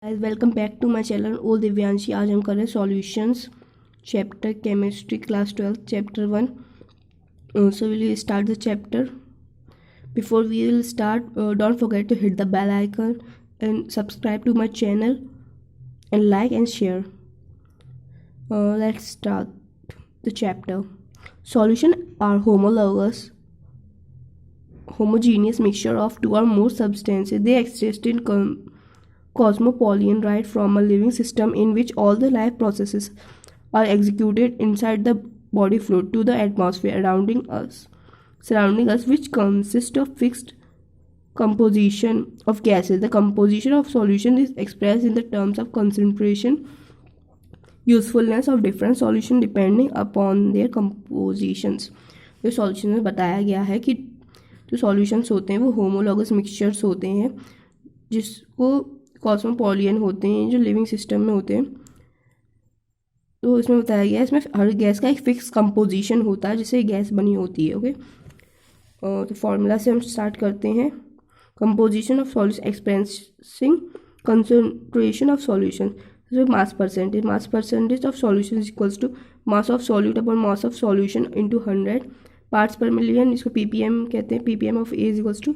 Welcome back to my channel oh Divyanshi. आज हम कर रहे हैं solutions chapter chemistry class 12 chapter 1। So will start the chapter. Before we will start, don't forget to hit the bell icon and subscribe to my channel and like and share. Let's start the chapter. Solution are homogeneous mixture of two or more substances. They exist in cosmopolitan, right, from a living system in which all the life processes are executed inside the body fluid to the atmosphere surrounding us, which consist of fixed composition of gases. The composition of solution is expressed in the terms of concentration, usefulness of different solution depending upon their compositions. जो solution में बताया गया है कि जो solutions होते हैं वो होमोलॉगस मिक्सचर्स होते हैं, जिसको कॉस्मोपॉलियन होते हैं, जो लिविंग सिस्टम में होते हैं। तो इसमें बताया गया है इसमें हर गैस का एक फिक्स कंपोजिशन होता है जिससे गैस बनी होती है। ओके, तो फॉर्मूला से हम स्टार्ट करते हैं। Composition of solution expressing concentration of solution. Mass percentage of solution is equals to mass of solute upon mass of solution into 100 parts per million. इसको पीपीएम कहते हैं। PPM of A is equals to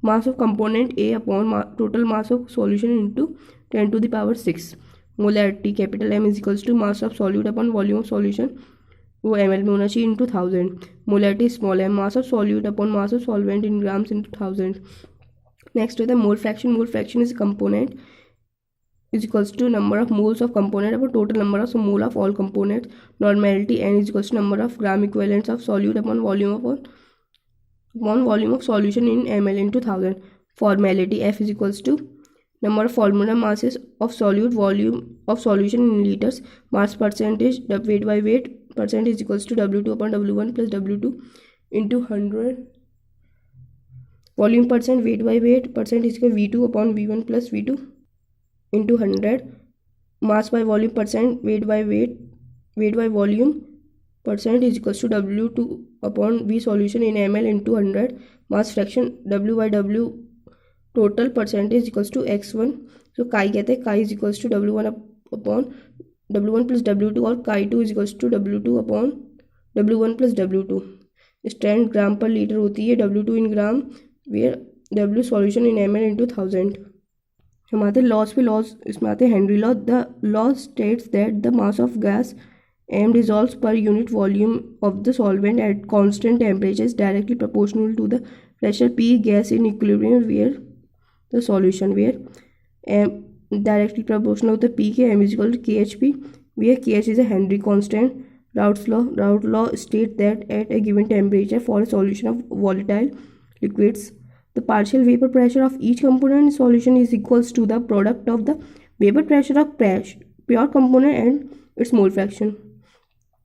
mass of component A upon total mass of solution into 10 to the power 6। Molarity capital M is equals to mass of solute upon volume of solution, वो M L में होना चाहिए, into 1000। Molality small M, mass of solute upon mass of solvent in grams into 1000। Next होता है mole fraction. Mole fraction is component is equals to number of moles of component upon total number of mole of all components. Normality n is equals to number of gram equivalents of solute upon volume of solution in ml into 1000. Formality f is equals to number of formula masses of solute, volume of solution in liters, mass percentage, weight by weight percent is equals to W2 upon W1 plus W2 into 100. Volume percent, weight by weight percent is equal V2 upon V1 plus V2 into 100. Mass by volume percent, weight by volume percent is equals to W2 upon V solution in ml into 100. Mass fraction W by W total percentage equals to x1. So chi कहते हैं chi is equals to W1 upon W1 plus W2 और chi 2 is equals to W2 upon W1 plus W2. Strength gram per litre होती है, W2 in gram where W solution in ml into 1000. हम आते हैं laws पे। Laws इसमें आते हैं Henry law. The law states that the mass of gas M dissolves per unit volume of the solvent at constant temperature is directly proportional to the pressure P gas in equilibrium where the solution where M directly proportional होता है P के। M is equal to K H P where K H is a Henry constant. Raoult law state that at a given temperature for a solution of volatile liquids the partial vapor pressure of each component in solution is equals to the product of the vapor pressure of pure component and its mole fraction.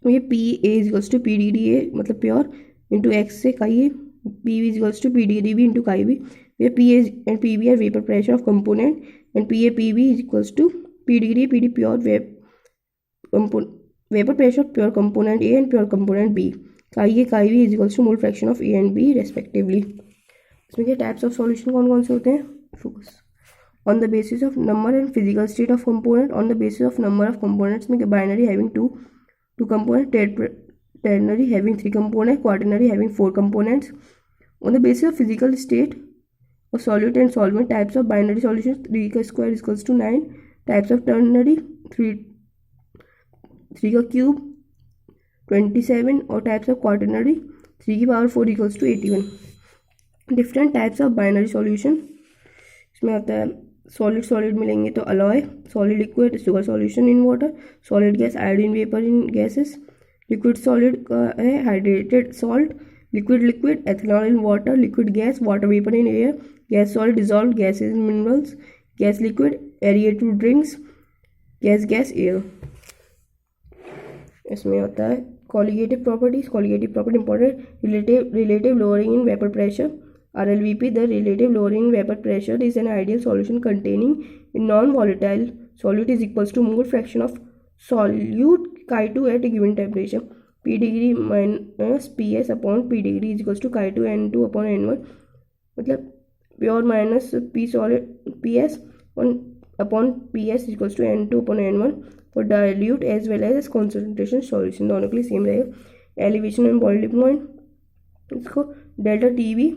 ये P A is equals to P D D A मतलब pure into X से chi A, P V is equals to P D D B into chi B. ये P A and P B are vapour pressure of component and P A P B is equals to P D D P D pure vapour pressure of pure component A and pure component B. Chi B is equals to mole fraction of A and B respectively. इसमें क्या types of solution कौन कौन से होते हैं? Focus on the basis of number and physical state of component. On the basis of number of components में binary having two component, ternary having 3 components, quaternary having 4 components. On the basis of physical state of solute and solvent, types of binary solutions 3 का square is equals to 9, types of ternary 3 का cube 27 और types of quaternary 3 की power 4 equals to 81. Different types of binary solution इसमें आता है solid मिलेंगे तो alloy, solid liquid sugar solution in water, solid gas iodine vapour in gases, liquid solid का है hydrated salt, liquid ethanol in water, liquid gas water vapour in air, gas solid dissolve gases in minerals, gas liquid aerated drinks, gas air. इसमें आता है colligative property important, relative lowering in vapour pressure RLVP. The relative lowering vapor pressure is an ideal solution containing a non-volatile solute is equals to mole fraction of solute chi2 at a given temperature. P degree minus PS upon P degree is equals to chi2 N2 upon N1. मतलब pure minus P solid PS on upon PS equals to N2 upon N1 for dilute as well as concentration solution, दोनों के लिए same रहेगा। Elevation and boiling point, इसको delta TV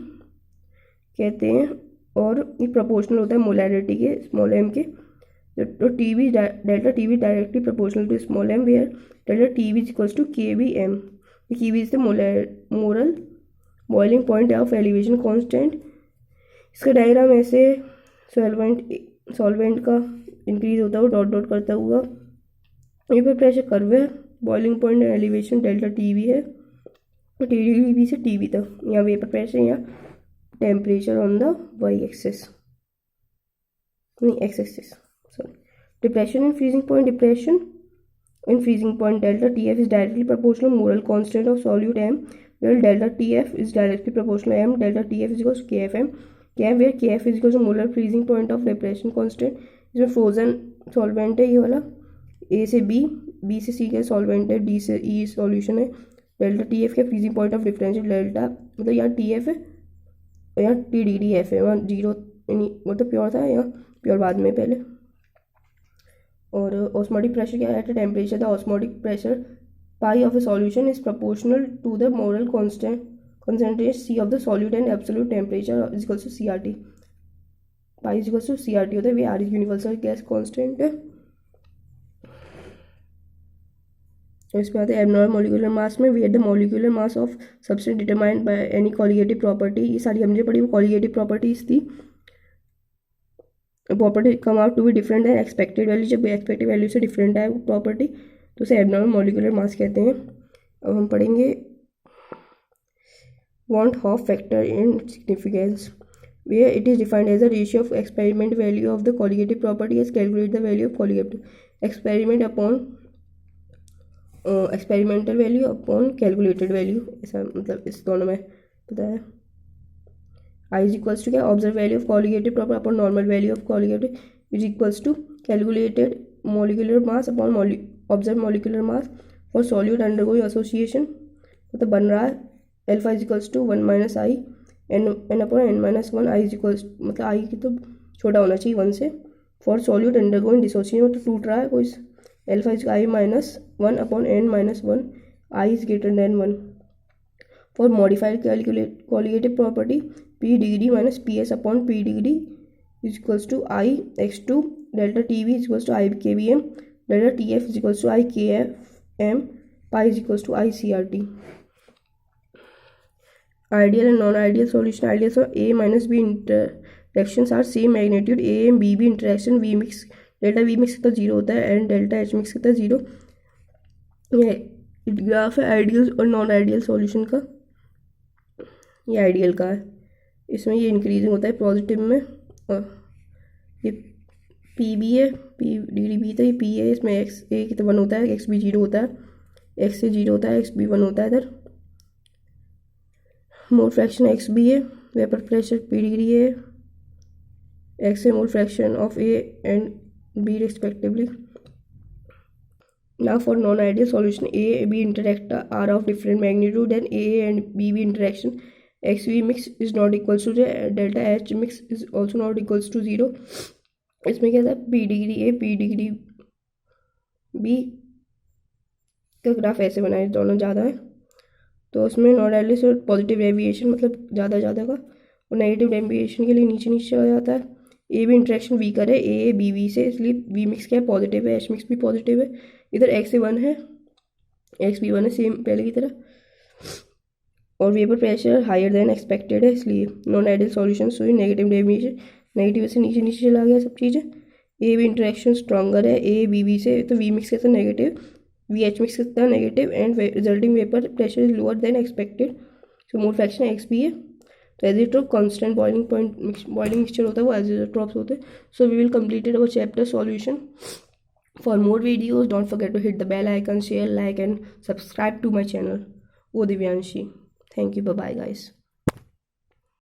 कहते हैं और ये प्रोपोर्शनल होता है मोलैरिटी के स्मॉल एम के। तो TV delta TV directly proportional to small M where delta TV is equals to KVM। KV is the molal boiling point of elevation constant. इसका डायग्राम ऐसे सॉल्वेंट का इंक्रीज होता हुआ डॉट डॉट करता हुआ, यहाँ पर प्रेशर कर्व है, boiling point elevation delta TV है और टीवी से टीवी तक, यहाँ वेपर प्रेशर, यहाँ temperature on the Y axis, नहीं X axis sorry. Depression in freezing point, depression in freezing point delta TF is directly proportional molar constant of solute M, where delta TF is directly proportional M delta TF is equals to KFM, KM where KF is equals to molar freezing point of depression constant। इसमें frozen solvent है ये वाला, A से B, B से C का solvent है, D से E solution है। डेल्टा TF का freezing point of differential delta, मतलब यहाँ TF है और यहाँ TDDF है, वहाँ जीरो मतलब प्योर था, यहाँ प्योर बाद में पहले। और ऑस्मोटिक प्रेशर क्या है, at temperature the osmotic pressure pi of a solution is proportional to the molar concentration C of the solute and absolute temperature is equals to CRT। Pi is equals to CRT होता है, where R is universal gas constant है। इस पे आते हैं abnormal molecular mass में, where the molecular mass of substance determined by any colligative property. ये सारी हमने पढ़ी, वो कॉलिगेटिव प्रॉपर्टीज थी। Property come out to be different है एक्सपेक्टेड वैल्यू, जब एक्सपेक्टेड वैल्यू से डिफरेंट है वो प्रॉपर्टी तो उसे एबनॉर्मल मॉलिक्यूलर मास कहते हैं। अब हम पढ़ेंगे van't Hoff factor in significance, where it is defined as the ratio of experiment value of the colligative property as calculate the value of colligative experiment upon experimental value upon calculated value, ऐसा मतलब इस दोनों में बताया। I is equals to क्या, observe value of colligative proper upon normal value of colligative is equals to calculated molecular mass upon observe molecular mass for solute undergoing association, मतलब बन रहा है alpha is equals to 1 minus I N upon n minus 1, I is equals मतलब I की तो छोटा होना चाहिए 1 से, फॉर सॉल्यूट अंडरगोइंग डिसोसिएशन मतलब टूट रहा है कोई, alpha is I minus 1 upon n minus 1, I is greater than 1। For modified colligative property P degree minus PS upon P degree is equals to I x2, delta TV is equals to I KVM, delta TF is equals to I KFM, pi is equals to I CRT। Ideal and non ideal solution, ideal so A minus B interactions are same magnitude, A and B interaction V mix, delta V mix कितना zero होता है and delta H mix कितना zero. ये graph है ideal और non ideal solution का, ये ideal का है, इसमें ये इंक्रीजिंग होता है पॉजिटिव में, और ये पी बी है, पी डिग्री बी था, ये पी है, इसमें एक्स ए कितना 1 होता है, एक्स बी 0 होता है, एक्स से 0 होता है, एक्स बी 1 होता है। इधर मोल फ्रैक्शन एक्स बी है, वेपर प्रेशर पी डिग्री है, X A mole fraction of A and B respectively. Now for non-ideal solution, A B interact are of different magnitude, then A and B interaction XV mix is not equals to delta H mix is also not equals to 0। इसमें क्या था, P degree A P degree B का graph ऐसे बनाए, दोनों ज़्यादा है तो उसमें नॉन आइडियल से पॉजिटिव डेविएशन मतलब ज़्यादा का, और नेगेटिव डेविएशन के लिए नीचे नीचे आ जाता है। ए भी इंटरेक्शन वी करे ए बी वी से, इसलिए वी मिक्स क्या है पॉजिटिव है, एच मिक्स भी पॉजिटिव है। इधर एक्स ए 1 है, एक्स बी 1 है सेम पहले की तरह, और vapour pressure higher than expected है, इसलिए non ideal solution so negative deviation, negative से नीचे नीचे चला गया सब चीज़ें। ए बी इंटरेक्शन स्ट्रॉन्गर है ए बी वी से, तो वी मिक्स कितना नेगेटिव, वी एच मिक्स कितना negative, and resulting vapour pressure is lower than expected, so mole fraction X B है। तो azeotrope constant boiling point boiling mixture होता है वो एजिट्रोप्स होते हैं। So we will completed our chapter solution. For more videos, don't forget to hit the bell icon, share, like and subscribe to my channel. O Divyanshi. Thank you. Bye bye guys.